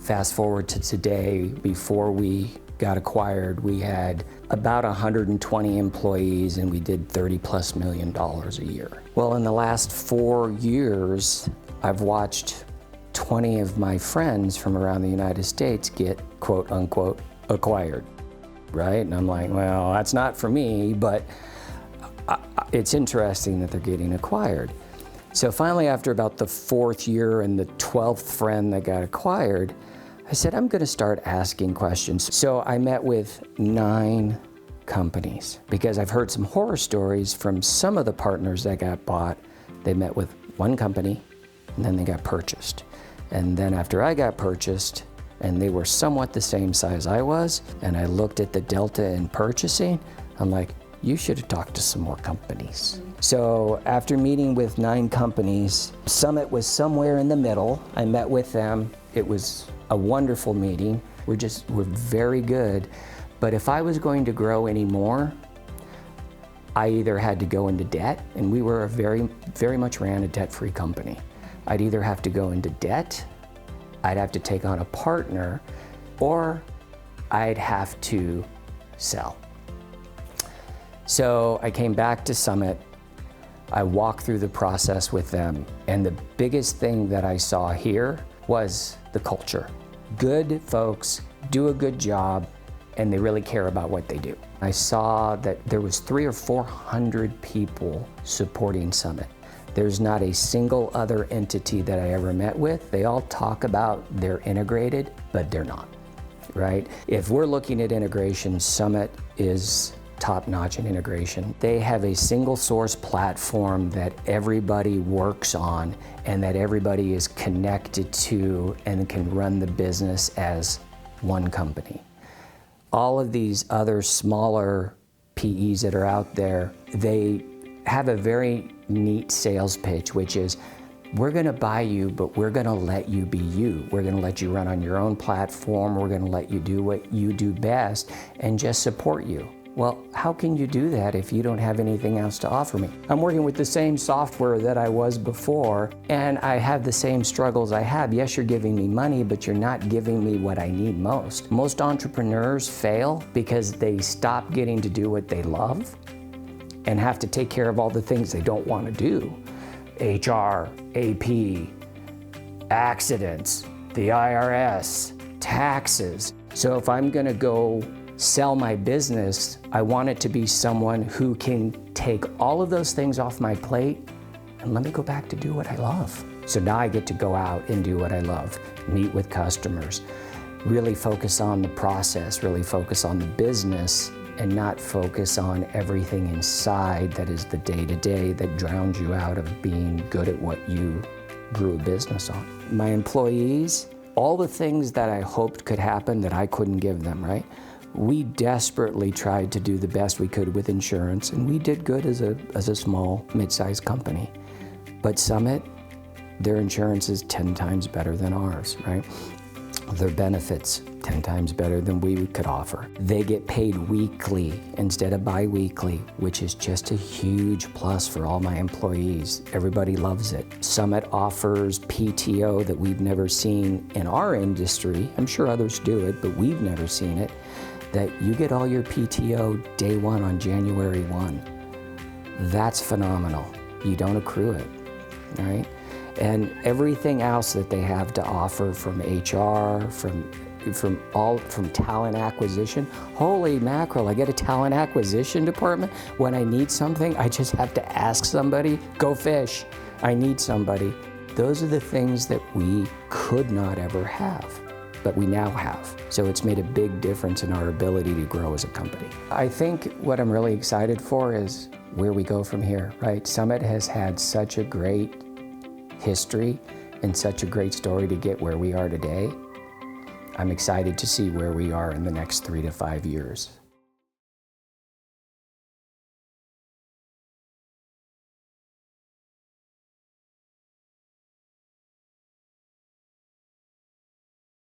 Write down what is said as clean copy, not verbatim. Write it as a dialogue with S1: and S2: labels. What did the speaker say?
S1: Fast forward to today, before we got acquired, we had about 120 employees and we did $30+ million a year. Well, in the last 4 years, I've watched 20 of my friends from around the United States get quote unquote acquired, right? And I'm like, well, that's not for me, but it's interesting that they're getting acquired. So finally, after about the 4th year and the 12th friend that got acquired, I said, I'm gonna start asking questions. So I met with 9 companies because I've heard some horror stories from some of the partners that got bought. They met with 1 company and then they got purchased. And then after I got purchased, and they were somewhat the same size I was, and I looked at the delta in purchasing, I'm like, you should have talked to some more companies. So after meeting with 9 companies, Summit was somewhere in the middle. I met with them. It was a wonderful meeting. We're very good. But if I was going to grow anymore, I either had to go into debt, and we were very much ran a debt-free company. I'd either have to go into debt, I'd have to take on a partner, or I'd have to sell. So I came back to Summit, I walked through the process with them, and the biggest thing that I saw here was the culture. Good folks do a good job, and they really care about what they do. I saw that there was 300 or 400 people supporting Summit. There's not a single other entity that I ever met with. They all talk about they're integrated, but they're not, right? If we're looking at integration, Summit is top-notch in integration. They have a single source platform that everybody works on and that everybody is connected to and can run the business as one company. All of these other smaller PEs that are out there, they have a very neat sales pitch, which is, we're gonna buy you, but we're gonna let you be you. We're gonna let you run on your own platform. We're gonna let you do what you do best and just support you. Well, how can you do that if you don't have anything else to offer me? I'm working with the same software that I was before, and I have the same struggles I have. Yes, you're giving me money, but you're not giving me what I need most. Most entrepreneurs fail because they stop getting to do what they love and have to take care of all the things they don't want to do. HR, AP, accidents, the IRS, taxes. So if I'm gonna go sell my business, I want it to be someone who can take all of those things off my plate and let me go back to do what I love. So now I get to go out and do what I love, meet with customers, really focus on the process, really focus on the business, and not focus on everything inside that is the day-to-day that drowns you out of being good at what you grew a business on. My employees, all the things that I hoped could happen that I couldn't give them, right? We desperately tried to do the best we could with insurance, and we did good as a small, mid-sized company. But Summit, their insurance is 10 times better than ours, right? Their benefits, 10 times better than we could offer. They get paid weekly instead of bi-weekly, which is just a huge plus for all my employees. Everybody loves it. Summit offers PTO that we've never seen in our industry. I'm sure others do it, but we've never seen it. That you get all your PTO day 1 on January 1. That's phenomenal. You don't accrue it, right? And everything else that they have to offer from HR, from talent acquisition. Holy mackerel, I get a talent acquisition department. When I need something, I just have to ask somebody, go fish, I need somebody. Those are the things that we could not ever have, but we now have. So it's made a big difference in our ability to grow as a company. I think what I'm really excited for is where we go from here, right? Summit has had such a great history and such a great story to get where we are today. I'm excited to see where we are in the next 3 to 5 years.